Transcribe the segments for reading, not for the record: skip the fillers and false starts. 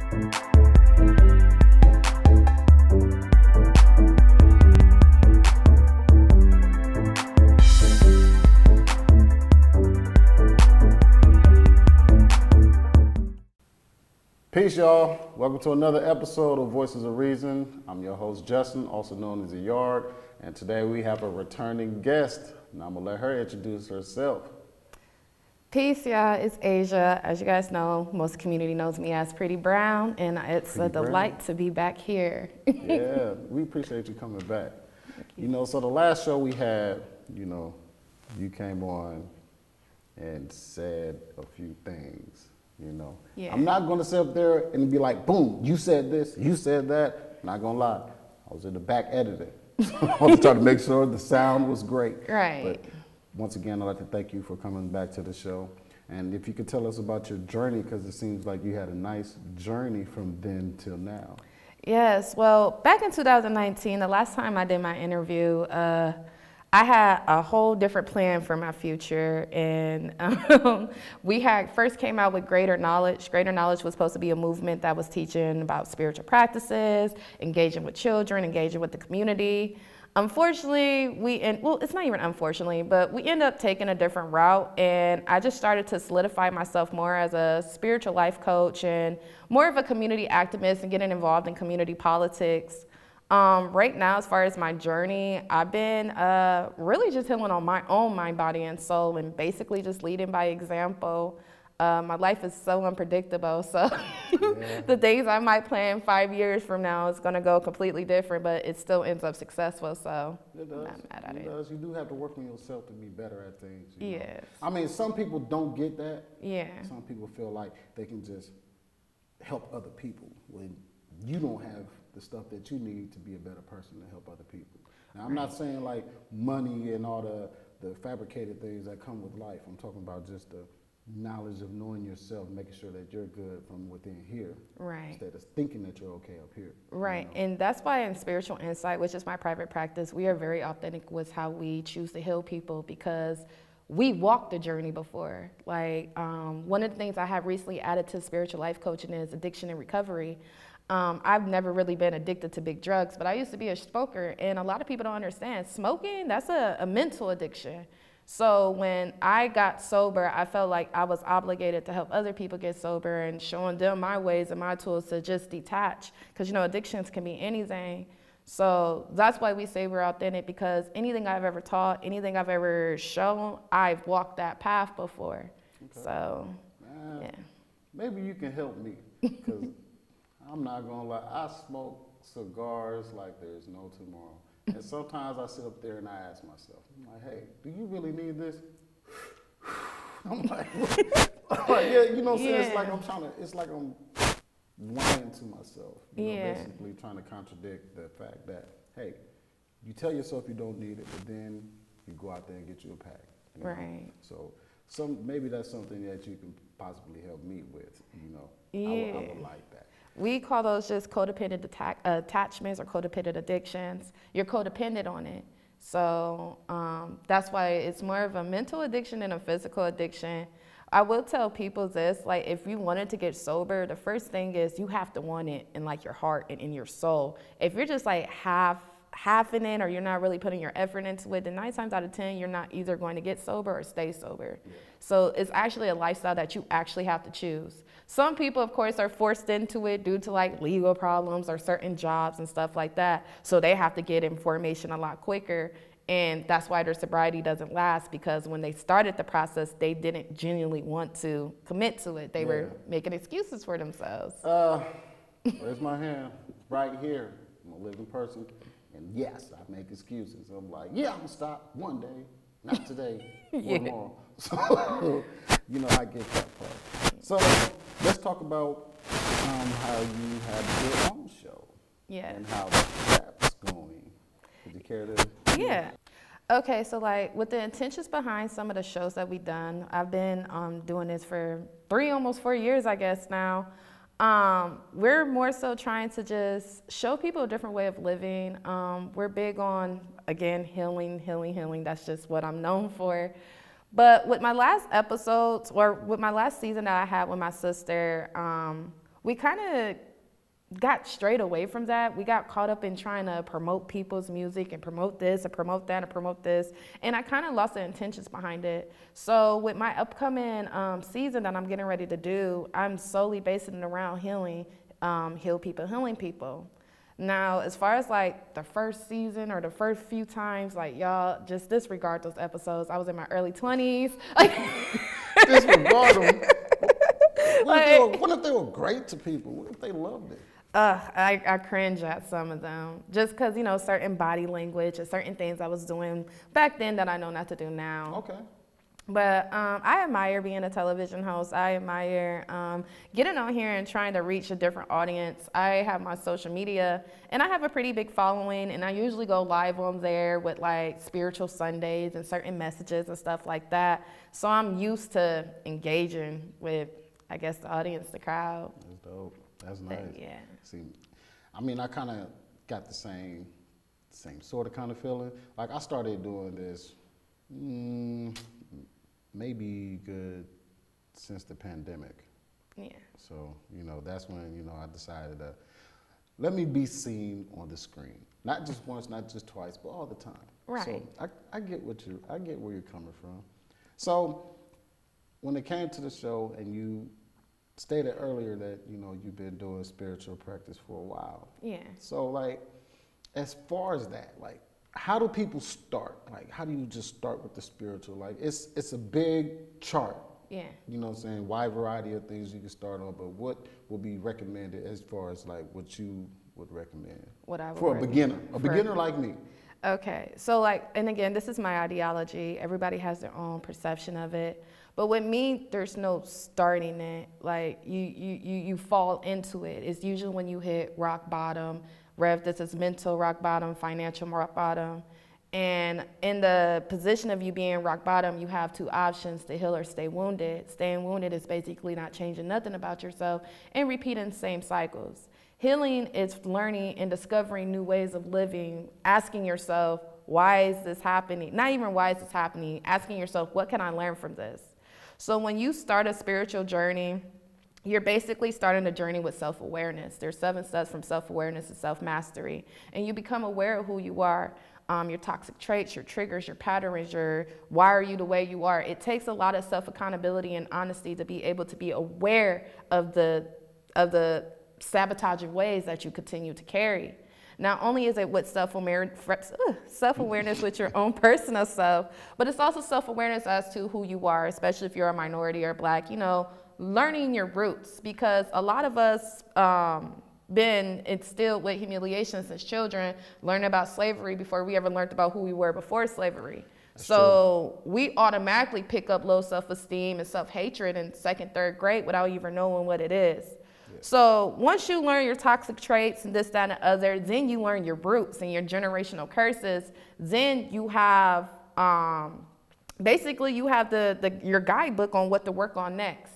Peace, y'all. Welcome to another episode of Voices of Reason. I'm your host, Justin, also known as The Yard, and today we have a returning guest, and I'm gonna let her introduce herself. Peace, y'all. It's Asia. As you guys know, most community knows me as Pretty Brown, and it's a delight to be back here. Yeah, we appreciate you coming back. You know, so the last show we had, you came on and said a few things. Yeah. I'm not going to sit up there and be like, boom, you said this, you said that. Not going to lie, I was in the back editing. I was trying to make sure the sound was great. Right. But once again, I'd like to thank you for coming back to the show. And if you could tell us about your journey, because it seems like you had a nice journey from then till now. Yes. Well, back in 2019, the last time I did my interview, I had a whole different plan for my future, and we had first came out with Greater Knowledge. Greater Knowledge was supposed to be a movement that was teaching about spiritual practices, engaging with children, engaging with the community. Unfortunately, it's not even unfortunately, but we ended up taking a different route, and I just started to solidify myself more as a spiritual life coach and more of a community activist and getting involved in community politics. Right now, as far as my journey, I've been really just healing on my own mind, body, and soul, and basically just leading by example. My life is so unpredictable, so yeah. The days I might plan 5 years from now is going to go completely different, but it still ends up successful, so it does. I'm not mad at it. It does. You do have to work on yourself to be better at things. Yes. I mean, some people don't get that. Yeah. Some people feel like they can just help other people when you don't have the stuff that you need to be a better person to help other people. Now, I'm not saying like money and all the fabricated things that come with life. I'm talking about just the knowledge of knowing yourself, making sure that you're good from within here. Right. Instead of thinking that you're okay up here. Right. And that's why in Spiritual Insight, which is my private practice, we are very authentic with how we choose to heal people, because we walked the journey before. Like one of the things I have recently added to spiritual life coaching is addiction and recovery. I've never really been addicted to big drugs, but I used to be a smoker, and a lot of people don't understand. Smoking, that's a mental addiction. So when I got sober, I felt like I was obligated to help other people get sober and showing them my ways and my tools to just detach, because addictions can be anything. So that's why we say we're authentic, because anything I've ever taught, anything I've ever shown, I've walked that path before. Okay. So, yeah. Maybe you can help me, because I'm not gonna lie, I smoke cigars like there's no tomorrow. And sometimes I sit up there and I ask myself, I'm like, hey, do you really need this? I'm like, yeah, you know what I'm saying? Yeah. It's like I'm lying to myself. Basically trying to contradict the fact that, hey, you tell yourself you don't need it, but then you go out there and get you a pack. Right. So maybe that's something that you can possibly help me with, Yeah. I would like that. We call those just codependent attachments or codependent addictions. You're codependent on it. So that's why it's more of a mental addiction than a physical addiction. I will tell people this, like if you wanted to get sober, the first thing is you have to want it in like your heart and in your soul. If you're just like half in it, or you're not really putting your effort into it, then 9 times out of 10, you're not either going to get sober or stay sober. Yeah. So it's actually a lifestyle that you actually have to choose. Some people, of course, are forced into it due to like legal problems or certain jobs and stuff like that. So they have to get information a lot quicker. And that's why their sobriety doesn't last, because when they started the process, they didn't genuinely want to commit to it. They were making excuses for themselves. Where's my hand? Right here. I'm a living person. And yes, I make excuses. I'm like, yeah, I'm gonna stop one day, not today, one more. So, I get that part. So let's talk about how you have your own show. Yeah. And how that's going. Would you care to? Yeah. Okay, so like with the intentions behind some of the shows that we've done, I've been doing this for almost 4 years, I guess now. We're more so trying to just show people a different way of living. We're big on, again, healing. That's just what I'm known for. But with my last episodes, or with my last season that I had with my sister, we kind of got straight away from that. We got caught up in trying to promote people's music and promote this and promote that and promote this. And I kind of lost the intentions behind it. So with my upcoming season that I'm getting ready to do, I'm solely basing it around healing, healing people. Now, as far as like the first season or the first few times, like y'all just disregard those episodes. I was in my early 20s. Disregard them. What if they were great to people? What if they loved it? I cringe at some of them just because, certain body language and certain things I was doing back then that I know not to do now. Okay. But I admire being a television host. I admire getting on here and trying to reach a different audience. I have my social media, and I have a pretty big following, and I usually go live on there with like spiritual Sundays and certain messages and stuff like that. So I'm used to engaging with, I guess, the audience, the crowd. That's dope. That's nice. Yeah. See, I mean, I kind of got the same sort of kind of feeling. Like I started doing this maybe good since the pandemic. Yeah. So, that's when, I decided to let me be seen on the screen. Not just once, not just twice, but all the time. Right. So I get where you're coming from. So when it came to the show and you stated earlier that, you've been doing spiritual practice for a while. Yeah. So like, as far as that, like, how do people start? Like, how do you just start with the spiritual? Like, it's a big chart. Yeah. You know what I'm saying? Wide variety of things you can start on, but what would be recommended as far as like what you would recommend? What I would for a beginner, beginner like me. Okay, so like, and again, this is my ideology. Everybody has their own perception of it. But with me, there's no starting it. Like, you fall into it. It's usually when you hit rock bottom, this is mental rock bottom, financial rock bottom. And in the position of you being rock bottom, you have two options: to heal or stay wounded. Staying wounded is basically not changing nothing about yourself and repeating the same cycles. Healing is learning and discovering new ways of living, asking yourself, why is this happening? Not even why is this happening, asking yourself, what can I learn from this? So when you start a spiritual journey, you're basically starting a journey with self-awareness. There's 7 steps from self-awareness to self-mastery. And you become aware of who you are, your toxic traits, your triggers, your patterns, why are you the way you are. It takes a lot of self-accountability and honesty to be able to be aware of the sabotaging ways that you continue to carry. Not only is it with self-awareness with your own personal self, but it's also self-awareness as to who you are, especially if you're a minority or Black, learning your roots, because a lot of us been instilled with humiliation since children, learning about slavery before we ever learned about who we were before slavery. So we automatically pick up low self-esteem and self-hatred in 2nd, 3rd grade without even knowing what it is. So once you learn your toxic traits and this, that, and the other, then you learn your roots and your generational curses. Then you have, basically you have your guidebook on what to work on next.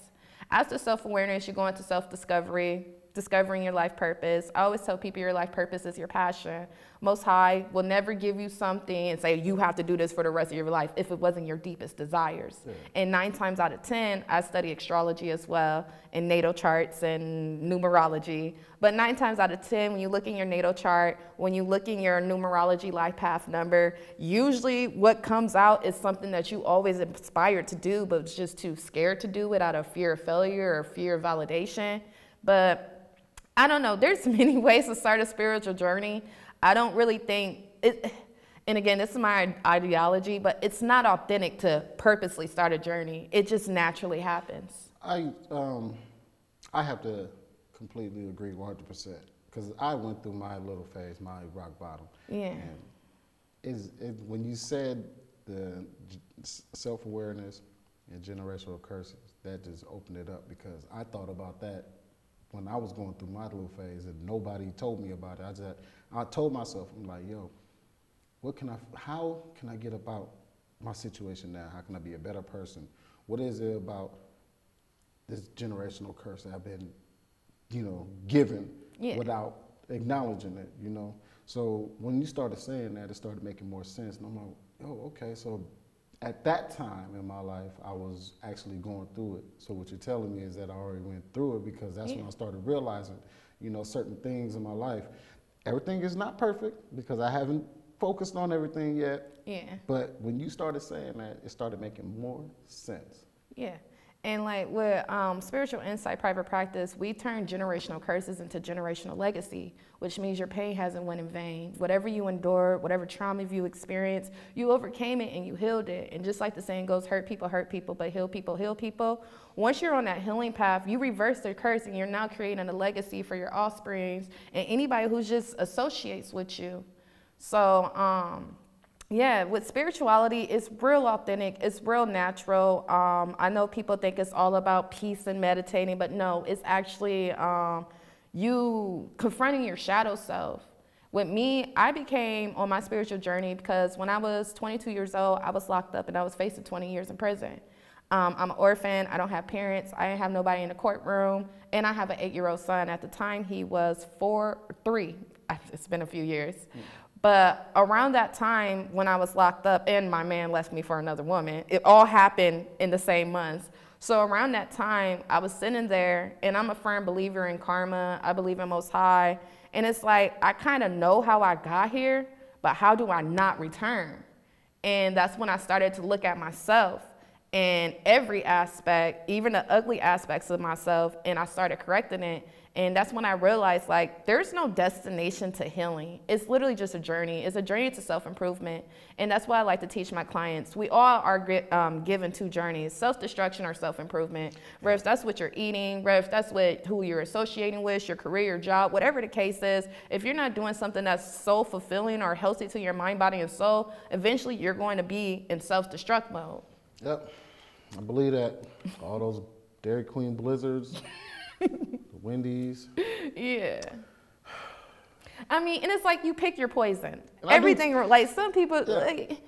After self-awareness, you go into self-discovery, discovering your life purpose. I always tell people your life purpose is your passion. Most High will never give you something and say you have to do this for the rest of your life if it wasn't your deepest desires. Yeah. And 9 times out of 10, I study astrology as well, and natal charts and numerology. But 9 times out of 10, when you look in your natal chart, when you look in your numerology life path number, usually what comes out is something that you always aspired to do, but was just too scared to do it out of fear of failure or fear of validation. But I don't know, there's many ways to start a spiritual journey. I don't really think it, and again, this is my ideology, but it's not authentic to purposely start a journey. It just naturally happens. I have to completely agree 100%, because I went through my little phase, my rock bottom. Yeah. And when you said the self-awareness and generational curses, that just opened it up, because I thought about that when I was going through my little phase and nobody told me about it. I told myself, I'm like, yo, how can I get about my situation now? How can I be a better person? What is it about this generational curse that I've been, given without acknowledging it, So when you started saying that, it started making more sense. And I'm like, oh, okay. So at that time in my life, I was actually going through it. So what you're telling me is that I already went through it, because that's when I started realizing, you know, certain things in my life. Everything is not perfect because I haven't focused on everything yet. Yeah. But when you started saying that, it started making more sense. Yeah. And like with Spiritual Insight Private Practice, we turn generational curses into generational legacy, which means your pain hasn't went in vain. Whatever you endured, whatever trauma you experienced, you overcame it and you healed it. And just like the saying goes, hurt people, but heal people, heal people. Once you're on that healing path, you reverse the curse and you're now creating a legacy for your offsprings and anybody who just associates with you. So, yeah, with spirituality, it's real authentic, it's real natural. I know people think it's all about peace and meditating, but no, it's actually you confronting your shadow self. With me, I became on my spiritual journey because when I was 22 years old, I was locked up and I was facing 20 years in prison. I'm an orphan, I don't have parents, I didn't have nobody in the courtroom, and I have an 8-year-old son. At the time, he was 3. It's been a few years. But around that time when I was locked up and my man left me for another woman, it all happened in the same month. So around that time, I was sitting there, and I'm a firm believer in karma. I believe in Most High. And it's like, I kind of know how I got here, but how do I not return? And that's when I started to look at myself and every aspect, even the ugly aspects of myself, and I started correcting it. And that's when I realized, like, there's no destination to healing. It's literally just a journey. It's a journey to self-improvement. And that's why I like to teach my clients. We all are given 2 journeys, self-destruction or self-improvement. Whether if that's what you're eating, whether if that's who you're associating with, your career, your job, whatever the case is, if you're not doing something that's so fulfilling or healthy to your mind, body, and soul, eventually you're going to be in self-destruct mode. Yep, I believe that. All those Dairy Queen blizzards. The Wendy's. Yeah. I mean, and it's like you pick your poison. Everything, like some people, like,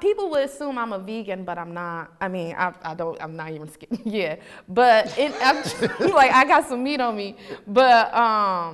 people would assume I'm a vegan, but I'm not. I mean, I'm not even scared. Yeah, but I'm like, I got some meat on me, but I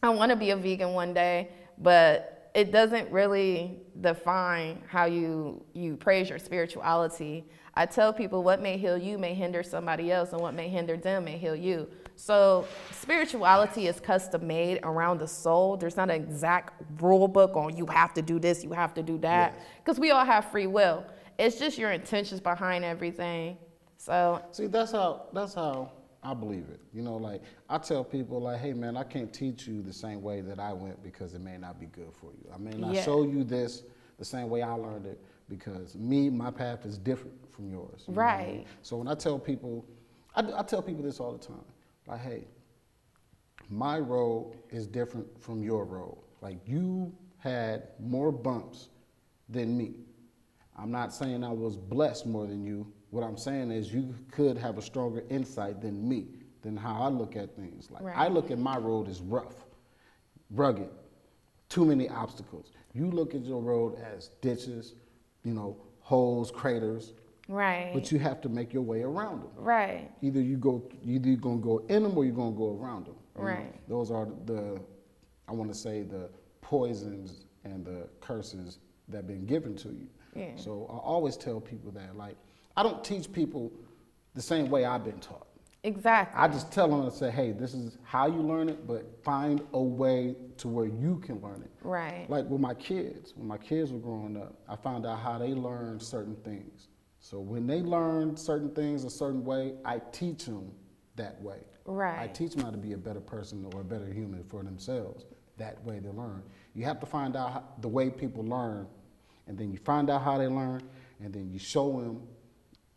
want to be a vegan one day, but it doesn't really define how you praise your spirituality. I tell people what may heal you may hinder somebody else, and what may hinder them may heal you. So spirituality is custom made around the soul. There's not an exact rule book on you have to do this, you have to do that, because we all have free will. It's just your intentions behind everything. So see, that's how I believe it. You know, like I tell people, like, hey man, I can't teach you the same way that I went because it may not be good for you. I may not show you this the same way I learned it, because my path is different from yours. You know what I mean? So when I tell people, I tell people this all the time, like, hey, my road is different from your road. Like, you had more bumps than me. I'm not saying I was blessed more than you. What I'm saying is you could have a stronger insight than me, than how I look at things. Like, I look at my road as rough, rugged, too many obstacles. You look at your road as ditches, you know, holes, craters. Right. But you have to make your way around them. Right. Either you're gonna go in them or you're gonna go around them. Right. Those are I want to say, the poisons and the curses that have been given to you. Yeah. So I always tell people that, like, I don't teach people the same way I've been taught. Exactly. I just tell them and say, hey, this is how you learn it, but find a way to where you can learn it. Right. Like with my kids, when my kids were growing up, I found out how they learned certain things. So when they learn certain things a certain way, I teach them that way. Right. I teach them how to be a better person or a better human for themselves. That way they learn. You have to find out the way people learn, and then you find out how they learn, and then you show them,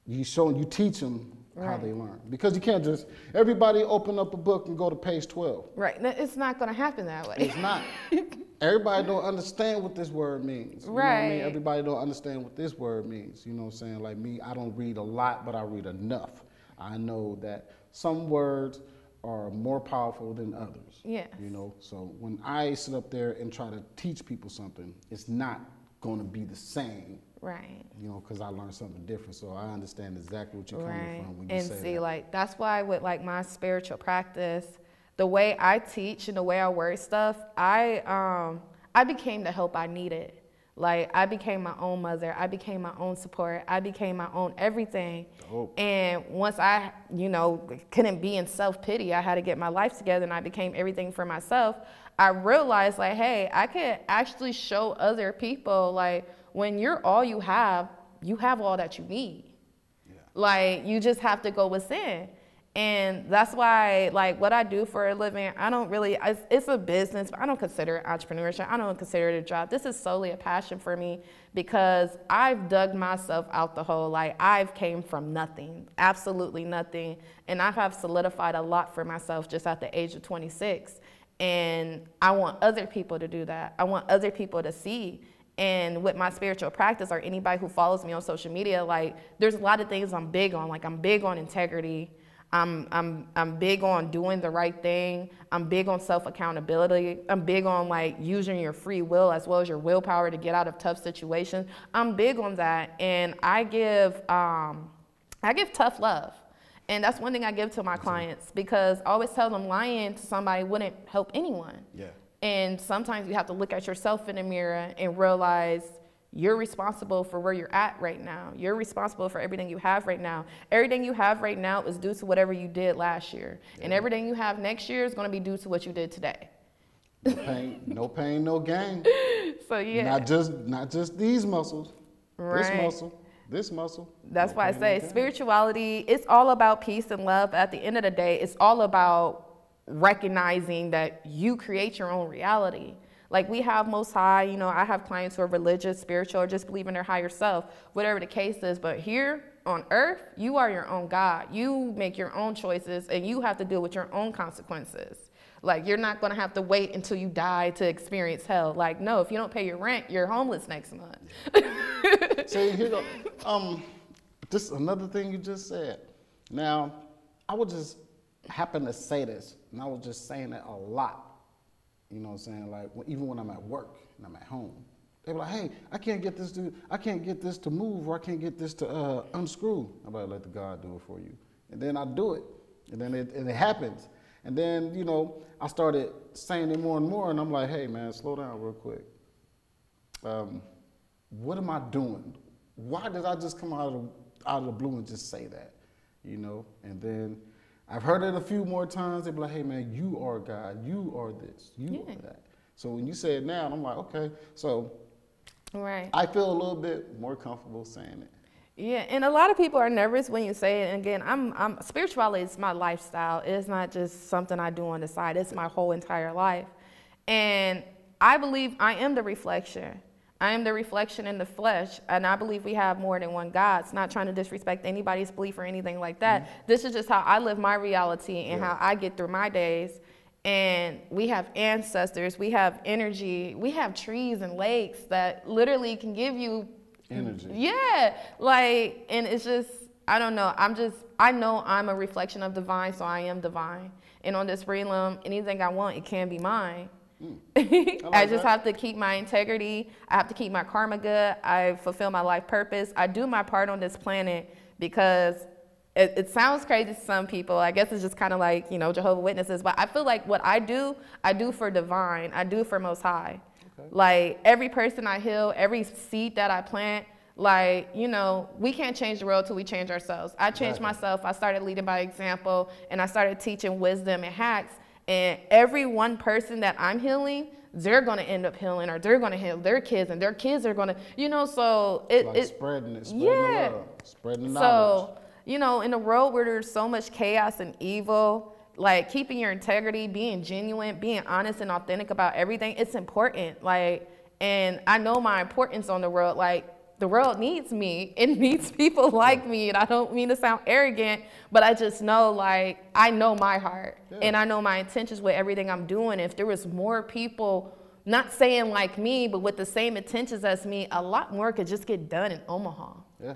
you teach them how they learn. Because you can't just, everybody open up a book and go to page 12. Right, it's not gonna happen that way. It's not. Everybody don't understand what this word means. You know what I mean? Everybody don't understand what this word means. You know what I'm saying? Like me, I don't read a lot, but I read enough. I know that some words are more powerful than others. Yeah. You know, so when I sit up there and try to teach people something, it's not gonna be the same. Right. You know, because I learned something different, so I understand exactly what you're coming from when you say that. And see, like, that's why with like my spiritual practice, the way I teach and the way I word stuff, I became the help I needed. Like, I became my own mother. I became my own support. I became my own everything. Dope. And once I, couldn't be in self-pity, I had to get my life together and I became everything for myself. I realized, like, hey, I could actually show other people, like, when you're all you have all that you need. Yeah. Like, you just have to go within. And that's why, like, what I do for a living, I don't really, it's a business, but I don't consider it entrepreneurship. I don't consider it a job. This is solely a passion for me because I've dug myself out the hole. Like, I've came from nothing, absolutely nothing. And I have solidified a lot for myself just at the age of 26. And I want other people to do that. I want other people to see. And with my spiritual practice, or anybody who follows me on social media, like, there's a lot of things I'm big on. Like, I'm big on integrity. I'm big on doing the right thing. I'm big on self-accountability. I'm big on, like, using your free will as well as your willpower to get out of tough situations. I'm big on that, and I give tough love. And that's one thing I give to my clients, because I always tell them lying to somebody wouldn't help anyone. Yeah. And sometimes you have to look at yourself in the mirror and realize you're responsible for where you're at right now. You're responsible for everything you have right now. Everything you have right now is due to whatever you did last year. Yeah. And everything you have next year is going to be due to what you did today. No pain, no gain. So yeah. Not just these muscles. Right. This muscle. That's why I say spirituality, it's all about peace and love. At the end of the day, it's all about recognizing that you create your own reality. Like, we have Most High, I have clients who are religious, spiritual, or just believe in their higher self, whatever the case is. But here on earth, you are your own God. You make your own choices, and you have to deal with your own consequences. Like, you're not going to have to wait until you die to experience hell. Like, no, if you don't pay your rent, you're homeless next month. So here go. Just another thing you just said. Now, I would just happen to say this, and I was just saying it a lot. You know what I'm saying? Like, even when I'm at work and I'm at home, they're like, "Hey, I can't get this to move, or I can't get this to unscrew." I'm like, "Let the God do it for you." And then I do it, and then it happens. And then, I started saying it more and more, and I'm like, "Hey, man, slow down real quick. What am I doing? Why did I just come out of the blue and just say that?" And then I've heard it a few more times. They be like, "Hey, man, you are God. You are this. You are that." So when you say it now, I'm like, okay. So right. I feel a little bit more comfortable saying it. Yeah, and a lot of people are nervous when you say it. And again, spirituality is my lifestyle. It's not just something I do on the side. It's my whole entire life. And I believe I am the reflection. I am the reflection in the flesh, and I believe we have more than one God. It's not trying to disrespect anybody's belief or anything like that. Mm-hmm. This is just how I live my reality and how I get through my days. And we have ancestors, we have energy, we have trees and lakes that literally can give you energy. Yeah, like, and it's just, I don't know. I know I'm a reflection of divine, so I am divine. And on this realm, anything I want, it can be mine. I just have to keep my integrity. I have to keep my karma good. I fulfill my life purpose. I do my part on this planet because it sounds crazy to some people. I guess it's just kind of like, Jehovah's Witnesses. But I feel like what I do for divine. I do for Most High. Okay. Like, every person I heal, every seed that I plant, like, we can't change the world till we change ourselves. I changed myself. I started leading by example, and I started teaching wisdom and hacks. And every one person that I'm healing, they're going to end up healing, or they're going to heal their kids, and their kids are going to, so it's spreading the love, spreading the knowledge. So, in a world where there's so much chaos and evil, like, keeping your integrity, being genuine, being honest and authentic about everything, it's important. Like, and I know my importance on the world. Like, the world needs me. It needs people like me. And I don't mean to sound arrogant, but I just know, like, I know my heart. Yeah. And I know my intentions with everything I'm doing. If there was more people, not saying like me, but with the same intentions as me, a lot more could just get done in Omaha. Yeah.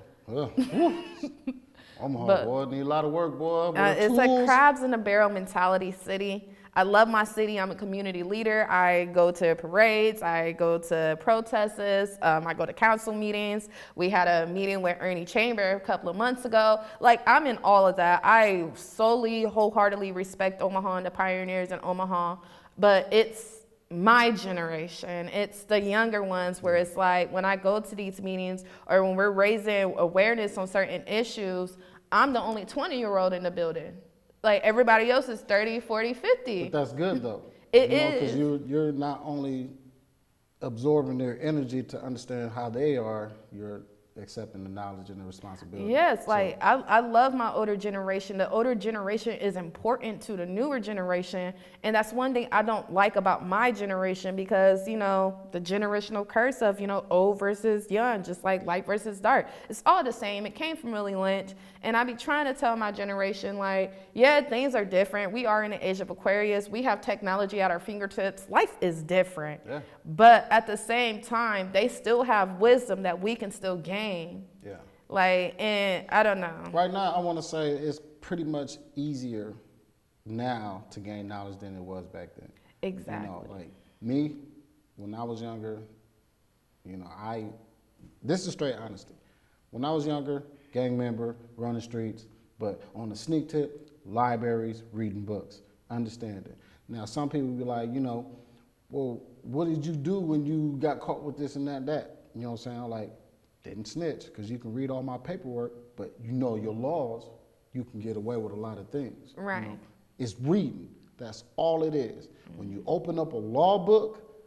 Omaha, boy, need a lot of work, boy. It's a crabs in a barrel mentality city. I love my city. I'm a community leader. I go to parades. I go to protests. I go to council meetings. We had a meeting with Ernie Chamber a couple of months ago. Like, I'm in all of that. I solely, wholeheartedly respect Omaha and the pioneers in Omaha. But it's my generation. It's the younger ones where it's like when I go to these meetings or when we're raising awareness on certain issues, I'm the only 20-year-old in the building. Like everybody else is 30, 40, 50. But that's good though. It Because is. you're not only absorbing their energy to understand how they are, you're accepting the knowledge and the responsibility. Yes, So, like I love my older generation. The older generation is important to the newer generation. And that's one thing I don't like about my generation because, you know, the generational curse of, you know, old versus young, just like light versus dark. It's all the same. It came from Willie Lynch. And I be trying to tell my generation, like, yeah, things are different. We are in the age of Aquarius. We have technology at our fingertips. Life is different. Yeah. But at the same time, they still have wisdom that we can still gain. Yeah. Like, and I don't know. Right now, I want to say it's pretty much easier now to gain knowledge than it was back then. Exactly. You know, like me, when I was younger, you know, this is straight honesty. When I was younger, gang member, running streets, but on the sneak tip, libraries, reading books, understanding. Now, some people be like, you know, well, what did you do when you got caught with this and that? You know what I'm saying? I'm like, didn't snitch, because you can read all my paperwork, but you know your laws, you can get away with a lot of things. Right. You know? It's reading. That's all it is. When you open up a law book,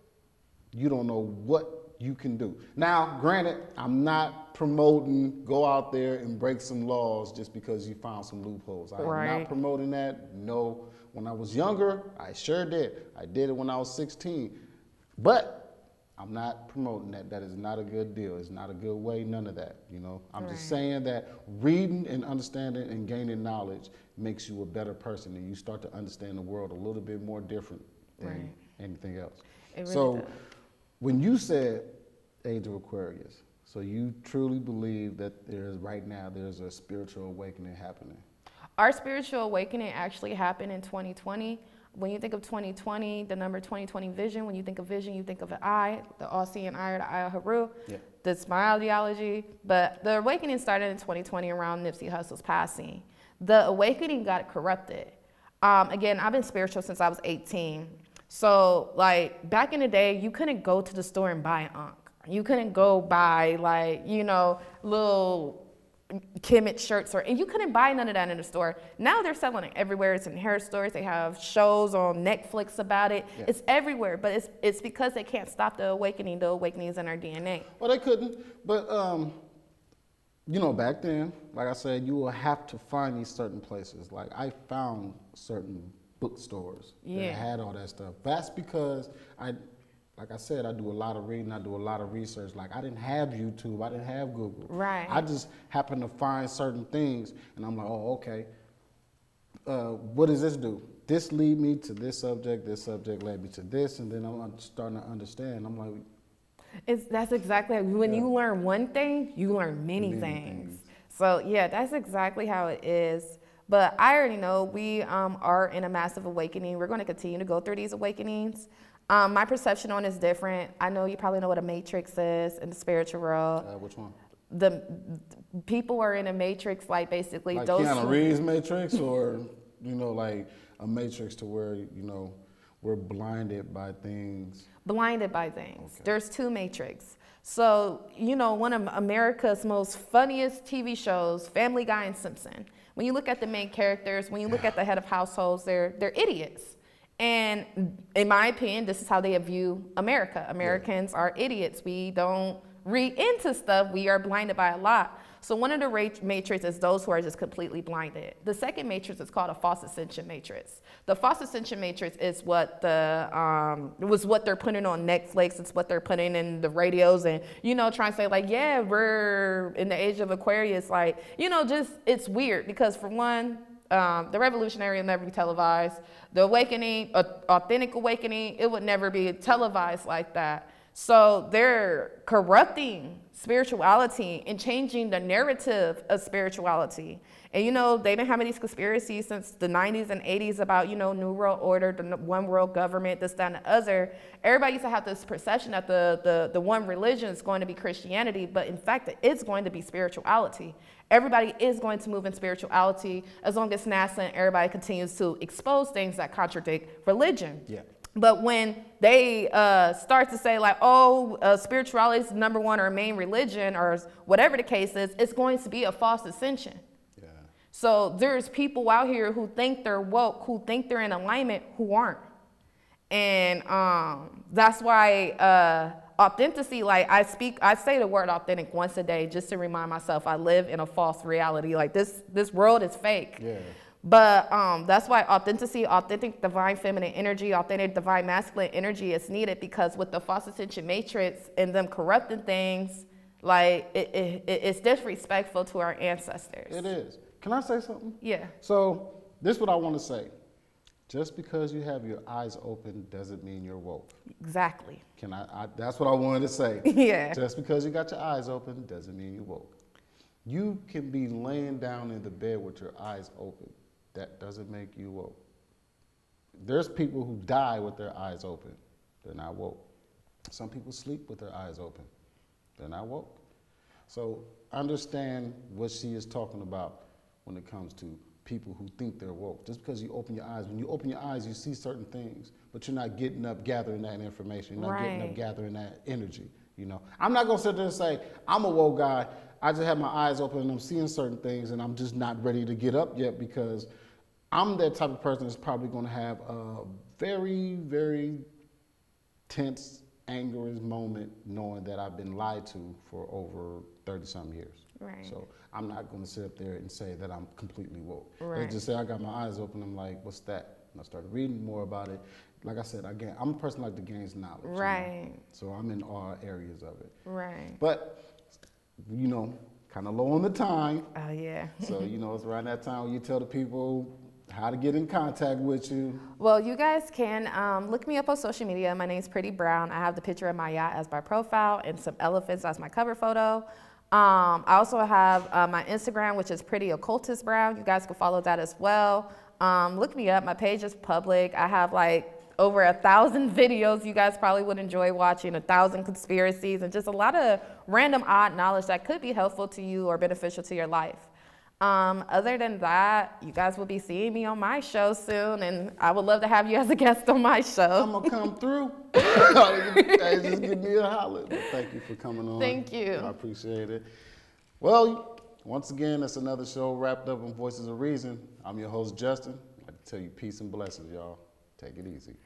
you don't know what you can do. Now, granted, I'm not promoting go out there and break some laws just because you found some loopholes. I'm not promoting that. No. When I was younger, I sure did. I did it when I was 16. But I'm not promoting that. That is not a good deal. It's not a good way, none of that, you know. I'm just saying that reading and understanding and gaining knowledge makes you a better person, and you start to understand the world a little bit more different than anything else. It really So does. when you said Age of Aquarius, so you truly believe that right now there's a spiritual awakening happening? Our spiritual awakening actually happened in 2020. When you think of 2020, the number 2020 vision, when you think of vision, you think of an eye, the all-seeing eye or the eye of Haru. Yeah. That's my ideology. But the awakening started in 2020 around Nipsey Hussle's passing. The awakening got corrupted. Again, I've been spiritual since I was 18. So, like, back in the day, you couldn't go to the store and buy an Ankh. You couldn't go buy, like, you know, little Kemet shirts, and you couldn't buy none of that in the store. Now they're selling it everywhere. It's in hair stores. They have shows on Netflix about it. Yeah. It's everywhere, but it's because they can't stop the awakening. The awakening is in our DNA. Well, they couldn't, but you know, back then, like I said, you will have to find these certain places. Like I found certain bookstores that had all that stuff. That's because like I said, I do a lot of reading, I do a lot of research. Like I didn't have YouTube, I didn't have Google. Right. I just happened to find certain things and I'm like, oh, okay. What does this do? This lead me to this subject led me to this, and then I'm starting to understand. I'm like, that's exactly, when you learn one thing, you learn many things. So yeah, that's exactly how it is. But I already know we are in a massive awakening. We're going to continue to go through these awakenings. My perception on it is different. I know you probably know what a matrix is in the spiritual world. Which one? The people are in a matrix, like basically like those. Keanu Reeves matrix, or you know, like a matrix to where you know we're blinded by things. Blinded by things. Okay. There's two matrix. So you know, one of America's most funniest TV shows, Family Guy and Simpson. When you look at the main characters, when you look at the head of households, they're idiots. And in my opinion, this is how they view America. Americans are idiots. We don't read into stuff. We are blinded by a lot. So one of the matrices is those who are just completely blinded. The second matrix is called a false ascension matrix. The false ascension matrix is what what they're putting on Netflix. It's what they're putting in the radios and, you know, trying to say like, yeah, we're in the age of Aquarius. Like, you know, just, it's weird because for one, the revolutionary will never be televised. The awakening, authentic awakening, it would never be televised like that. So they're corrupting spirituality and changing the narrative of spirituality. And you know, they've been having these conspiracies since the 90s and 80s about, you know, New World Order, the one world government, this, that, and the other. Everybody used to have this perception that the one religion is going to be Christianity, but in fact, it's going to be spirituality. Everybody is going to move in spirituality as long as NASA and everybody continues to expose things that contradict religion. Yeah. But when they start to say like, oh, spirituality is number one or main religion or whatever the case is, it's going to be a false ascension. Yeah. So there's people out here who think they're woke, who think they're in alignment, who aren't. And that's why authenticity, like I say the word authentic once a day just to remind myself I live in a false reality. Like this world is fake. Yeah. But that's why authenticity, authentic divine feminine energy, authentic divine masculine energy is needed, because with the false ascension matrix and them corrupting things, like it's disrespectful to our ancestors. It is. Can I say something? Yeah. So this is what I want to say. Just because you have your eyes open doesn't mean you're woke. Exactly. That's what I wanted to say. Yeah. Just because you got your eyes open doesn't mean you're woke. You can be laying down in the bed with your eyes open. That doesn't make you woke. There's people who die with their eyes open. They're not woke. Some people sleep with their eyes open. They're not woke. So understand what she is talking about when it comes to people who think they're woke. Just because you open your eyes, when you open your eyes, you see certain things, but you're not getting up gathering that information. You're not getting up gathering that energy. You know, I'm not gonna sit there and say I'm a woke guy. I just have my eyes open and I'm seeing certain things, and I'm just not ready to get up yet, because I'm that type of person that's probably going to have a very, very tense, angry moment knowing that I've been lied to for over 30-some years. Right. So I'm not going to sit up there and say that I'm completely woke. Right. Let's just say I got my eyes open. I'm like, what's that? And I started reading more about it. Like I said, I'm a person like to gain knowledge. Right. You know? So I'm in all areas of it. Right. But, you know, kind of low on the time. Oh, yeah. So, you know, it's around that time when you tell the people how to get in contact with you. Well, you guys can look me up on social media. My name's Pretty Brown. I have the picture of my yacht as my profile and some elephants as my cover photo. I also have my Instagram, which is Pretty Occultist Brown. You guys can follow that as well. Look me up. My page is public. I have like over 1,000 videos you guys probably would enjoy watching, 1,000 conspiracies, and just a lot of random odd knowledge that could be helpful to you or beneficial to your life. Other than that, you guys will be seeing me on my show soon, and I would love to have you as a guest on my show. I'm gonna come through. Hey, just give me a holler. But thank you for coming on. Thank you. I appreciate it. Well, once again, that's another show wrapped up on Voices of Reason. I'm your host, Justin. I'd like to tell you peace and blessings, y'all. Take it easy.